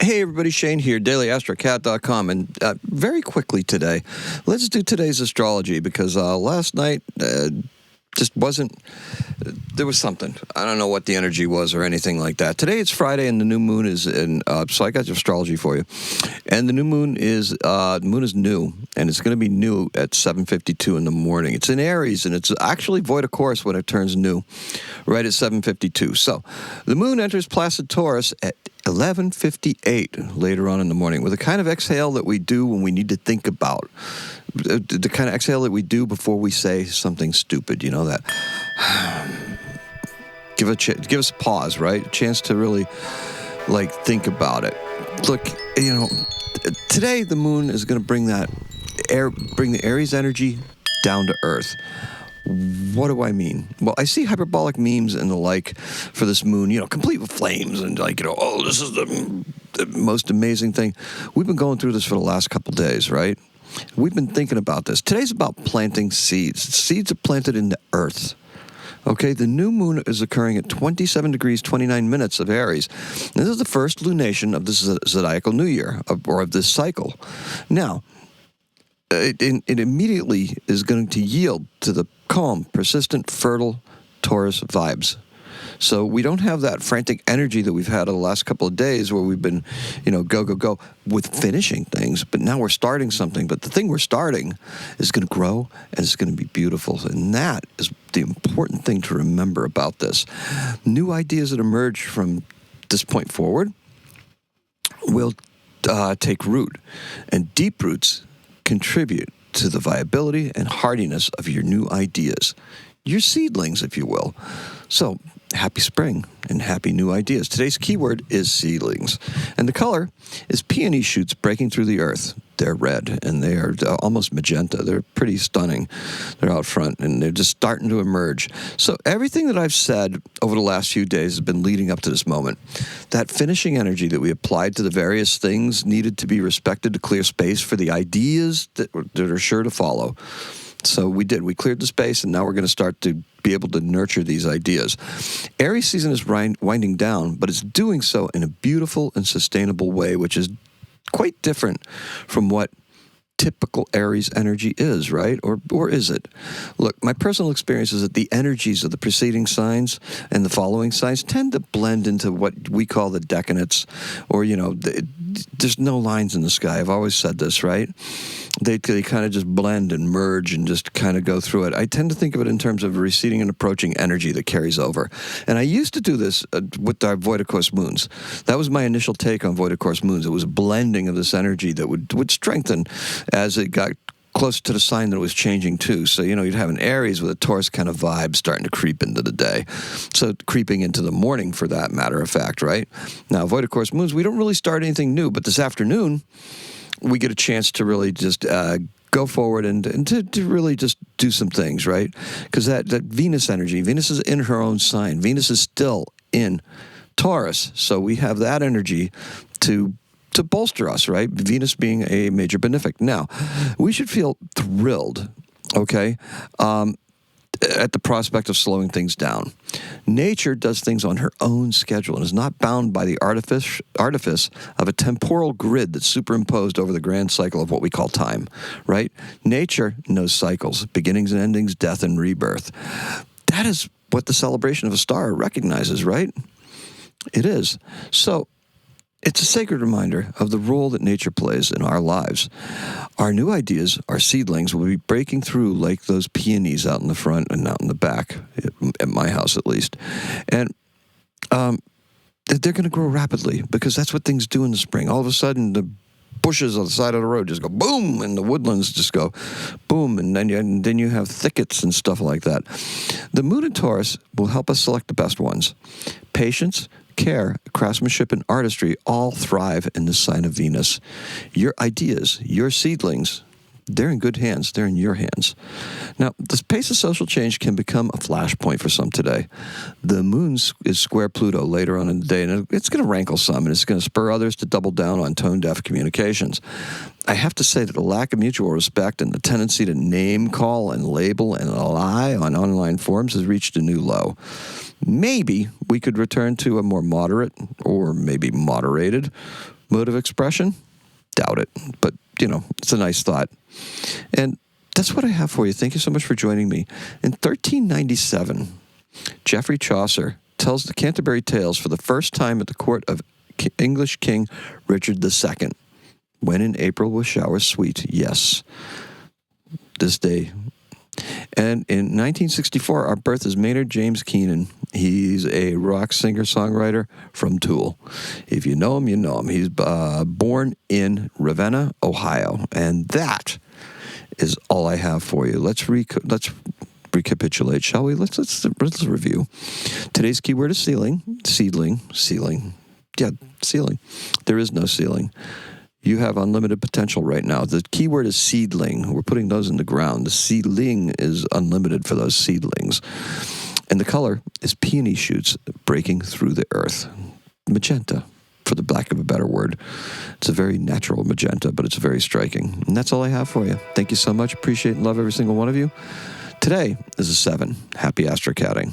Hey everybody, Shane here, dailyastrocat.com, and very quickly today, let's do today's astrology, because last night just wasn't, there was something. I don't know what the energy was or anything like that. Today it's Friday and the new moon is in, so I got your astrology for you. And the new moon is new, and it's going to be new at 7:52 in the morning. It's in Aries, and it's actually void of course when it turns new, right at 7:52. So the moon enters placid Taurus at 11:58 later on in the morning, with a kind of exhale that we do when we need to think about, the kind of exhale that we do before we say something stupid, you know, that give us a pause, right? A chance to really think about it. Look, today the moon is going to bring the Aries energy down to earth. What do I mean? Well, I see hyperbolic memes and the like for this moon, complete with flames and this is the most amazing thing. We've been going through this for the last couple days, right? We've been thinking about this. Today's about planting seeds. Seeds are planted in the earth. Okay, the new moon is occurring at 27 degrees, 29 minutes of Aries. This is the first lunation of the zodiacal new year, or of this cycle. Now, it immediately is going to yield to the calm, persistent, fertile Taurus vibes. So we don't have that frantic energy that we've had over the last couple of days where we've been, go with finishing things. But now we're starting something. But the thing we're starting is going to grow and it's going to be beautiful. And that is the important thing to remember about this. New ideas that emerge from this point forward will take root. And deep roots contribute to the viability and hardiness of your new ideas, your seedlings, if you will. So, happy spring and happy new ideas. Today's keyword is seedlings. And the color is peony shoots breaking through the earth. They're red, and they are almost magenta. They're pretty stunning. They're out front, and they're just starting to emerge. So everything that I've said over the last few days has been leading up to this moment. That finishing energy that we applied to the various things needed to be respected to clear space for the ideas that are sure to follow. So we did. We cleared the space, and now we're going to start to be able to nurture these ideas. Aries season is winding down, but it's doing so in a beautiful and sustainable way, which is quite different from what typical Aries energy is, right? Or is it? Look, my personal experience is that the energies of the preceding signs and the following signs tend to blend into what we call the decanates, or, there's no lines in the sky. I've always said this, right? They kind of just blend and merge and just kind of go through it. I tend to think of it in terms of receding and approaching energy that carries over. And I used to do this with our void of course moons. That was my initial take on void of course moons. It was a blending of this energy that would strengthen as it got close to the sign that it was changing too. So, you'd have an Aries with a Taurus kind of vibe starting to creep into the day. So creeping into the morning, for that matter of fact, right? Now, void of course moons, we don't really start anything new, but this afternoon, we get a chance to really just go forward and to really just do some things, right? Because that Venus energy, Venus is in her own sign. Venus is still in Taurus. So we have that energy to bolster us, right? Venus being a major benefic. Now, we should feel thrilled, okay, at the prospect of slowing things down. Nature does things on her own schedule and is not bound by the artifice of a temporal grid that's superimposed over the grand cycle of what we call time, right? Nature knows cycles, beginnings and endings, death and rebirth. That is what the celebration of a star recognizes, right? It is. So, it's a sacred reminder of the role that nature plays in our lives. Our new ideas, our seedlings, will be breaking through like those peonies out in the front and out in the back, at my house at least. And they're going to grow rapidly, because that's what things do in the spring. All of a sudden, the bushes on the side of the road just go boom, and the woodlands just go boom, and then you have thickets and stuff like that. The moon in Taurus will help us select the best ones. Patience, care, craftsmanship, and artistry all thrive in the sign of Venus. Your ideas, your seedlings, they're in good hands. They're in your hands. Now, the pace of social change can become a flashpoint for some today. The moon is square Pluto later on in the day, and it's going to rankle some, and it's going to spur others to double down on tone-deaf communications. I have to say that the lack of mutual respect and the tendency to name, call, and label and lie on online forums has reached a new low. Maybe we could return to a more moderate, or maybe moderated, Mode of expression? Doubt it. But, it's a nice thought. And that's what I have for you. Thank you so much for joining me. In 1397, Geoffrey Chaucer tells the Canterbury Tales for the first time at the court of English King Richard II. When in April with showers sweet. Yes. This day. And in 1964, our birth is Maynard James Keenan. He's a rock singer-songwriter from Tool. If you know him, you know him. He's born in Ravenna, Ohio. And that is all I have for you. Let's recapitulate, shall we? Let's review. Today's keyword is ceiling. Seedling. Yeah, ceiling. There is no ceiling. You have unlimited potential right now. The keyword is seedling. We're putting those in the ground. The seedling is unlimited for those seedlings. And the color is peony shoots breaking through the earth. Magenta, for the lack of a better word. It's a very natural magenta, but it's very striking. And that's all I have for you. Thank you so much. Appreciate and love every single one of you. Today is a 7. Happy astrocatting.